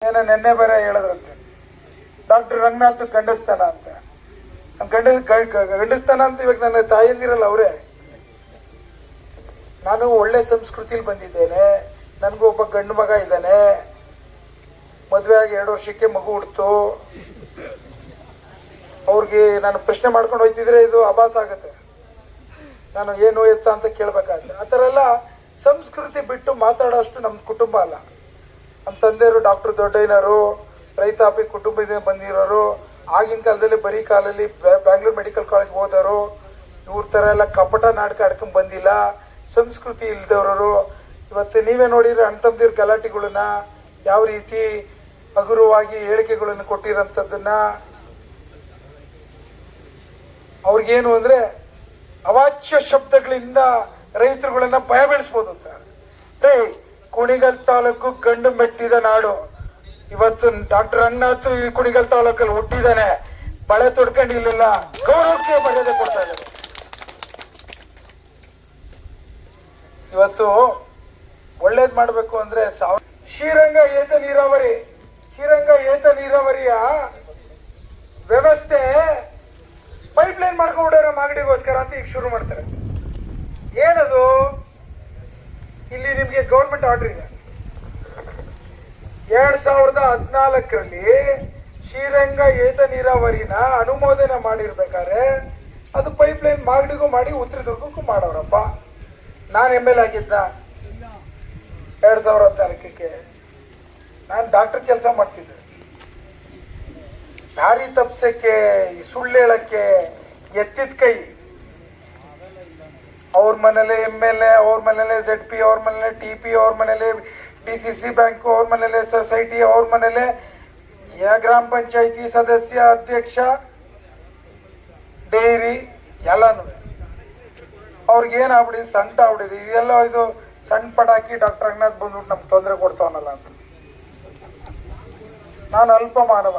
ಏನೋ ನೆನ್ನೆ ಬೇರೆ ಹೇಳಿದ್ರಂತೆ ಡಾಕ್ಟರ್ ರಂಗನಾಥ್ ಗಂಡಸ್ತಾನ ಅಂತ. ಗಂಡಸ್ತಾನ ಅಂತ ಇವಾಗ ನನ್ನ ತಾಯಿಯಂದಿರಲ್ಲ ಅವರೇ. ನಾನು ಒಳ್ಳೆ ಸಂಸ್ಕೃತಿಲಿ ಬಂದಿದ್ದೇನೆ, ನನಗೂ ಒಬ್ಬ ಗಂಡು ಮಗ ಇದ್ದಾನೆ, ಮದುವೆ ಆಗಿ 2 ವರ್ಷಕ್ಕೆ ಮಗು ಹುಡ್ತು. ಅವ್ರಿಗೆ ನಾನು ಪ್ರಶ್ನೆ ಮಾಡ್ಕೊಂಡು ಹೋಯ್ತಿದ್ರೆ ಇದು ಆಭಾಸ ಆಗುತ್ತೆ, ನಾನು ಏನು ಎತ್ತ ಅಂತ ಕೇಳ್ಬೇಕಾಗುತ್ತೆ. ಆ ಥರ ಎಲ್ಲ ಸಂಸ್ಕೃತಿ ಬಿಟ್ಟು ಮಾತಾಡೋಷ್ಟು ನಮ್ಮ ಕುಟುಂಬ ಅಲ್ಲ. ನಮ್ಮ ತಂದೆಯವರು ಡಾಕ್ಟರ್ ದೊಡ್ಡಯ್ಯನವರು, ರೈತಾಪಿ ಕುಟುಂಬದಿಂದ ಬಂದಿರೋರು, ಆಗಿನ ಕಾಲದಲ್ಲಿ ಬರೀ ಕಾಲಲ್ಲಿ ಬ್ಯಾಂಗ್ಳೂರ್ ಮೆಡಿಕಲ್ ಕಾಲೇಜ್ ಹೋದವರು. ಇವ್ರ ಥರ ಎಲ್ಲ ಕಪಟ ನಾಟಕ ಆಡ್ಕೊಂಡು ಬಂದಿಲ್ಲ, ಸಂಸ್ಕೃತಿ ಇಲ್ದವರು. ಇವತ್ತು ನೀವೇ ನೋಡಿದ್ರೆ ಅಣ್ಣ ತಮ್ಮದಿರ ಗಲಾಟೆಗಳನ್ನ, ಯಾವ ರೀತಿ ಹಗುರವಾಗಿ ಹೇಳಿಕೆಗಳನ್ನು ಕೊಟ್ಟಿರೋಂಥದ್ದನ್ನ. ಅವ್ರಿಗೇನು ಅಂದ್ರೆ ಅವಾಚ್ಯ ಶಬ್ದಗಳಿಂದ ರೈತರುಗಳನ್ನ ಭಯ ಬೀಳಿಸ್ಬೋದು ಅಂತ. ರೇ, ಕುಣಿಗಲ್ ತಾಲೂಕು ಗಂಡು ಮೆಟ್ಟಿದ ನಾಡು. ಇವತ್ತು ಡಾಕ್ಟರ್ ರಂಗನಾಥ್ ಈ ಕುಣಿಗಲ್ ತಾಲೂಕಲ್ಲಿ ಹುಟ್ಟಿದಾನೆ, ಬಳೆ ತೊಡ್ಕೊಂಡಿಲ್ಲ, ಗೌರವಕ್ಕೆ ಮರ್ಯಾದೆ ಕೊಡ್ತಾ ಇದ್ದಾರೆ. ಇವತ್ತು ಒಳ್ಳೇದ್ ಮಾಡ್ಬೇಕು ಅಂದ್ರೆ ಶ್ರೀರಂಗ ಏತ ನೀರಾವರಿಯ ವ್ಯವಸ್ಥೆ ಪೈಪ್ಲೈನ್ ಮಾಡ್ಕೊಂಡ್ಬಿಡೋರ ಮಾಗಡಿಗೋಸ್ಕರ ಅಂತ ಈಗ ಶುರು ಮಾಡ್ತಾರೆ. ಏನದು? ಇಲ್ಲಿ ನಿಮ್ಗೆ ಗೌರ್ಮೆಂಟ್ ಆರ್ಡರ್ ಇದೆ. 2014ರಲ್ಲಿ ಶ್ರೀರಂಗ ಏತ ನೀರಾವರಿನ ಅನುಮೋದನೆ ಮಾಡಿರ್ಬೇಕಾದ್ರೆ ಅದು ಪೈಪ್ಲೈನ್ ಮಾಗಡಿಗೂ ಮಾಡಿ ಉತ್ತರದುರ್ಗಕ್ಕೂ ಮಾಡೋರಪ್ಪ. ನಾನು ML ಆಗಿದ್ದ 2014ಕ್ಕೆ. ನಾನು ಡಾಕ್ಟರ್ ಕೆಲಸ ಮಾಡ್ತಿದ್ದೆ. ದಾರಿ ತಪ್ಸಕ್ಕೆ, ಸುಳ್ಳು ಹೇಳಕ್ಕೆ ಎತ್ತಿದ ಕೈ. ಅವ್ರ ಮನೇಲೆ MLA, ಅವ್ರ ಮನೇಲೆ ZP, ಅವ್ರ ಮನೇಲೆ TP, ಅವ್ರ ಮನೇಲೆ DCC ಬ್ಯಾಂಕು, ಅವ್ರ ಮನೇಲೆ ಸೊಸೈಟಿ, ಅವ್ರ ಮನೇಲೆ ಗ್ರಾಮ ಪಂಚಾಯತಿ ಸದಸ್ಯ, ಅಧ್ಯಕ್ಷ, ಡೈರಿ ಎಲ್ಲಾನು. ಅವ್ರಿಗೇನಾಗ್ಬಿಡಿದೆ, ಸಂಕಟ ಆಗ್ಬಿಡಿದೆ. ಇದೆಲ್ಲ ಇದು ಸಣ್ಣ ಪಟಾಕಿ ಡಾಕ್ಟರ್ ರಂಗನಾಥ್ ಬಂದ್ಬಿಟ್ಟು ನಮ್ಗೆ ತೊಂದರೆ ಕೊಡ್ತಾವನಲ್ಲ ಅಂತ. ನಾನು ಅಲ್ಪ ಮಾನವ.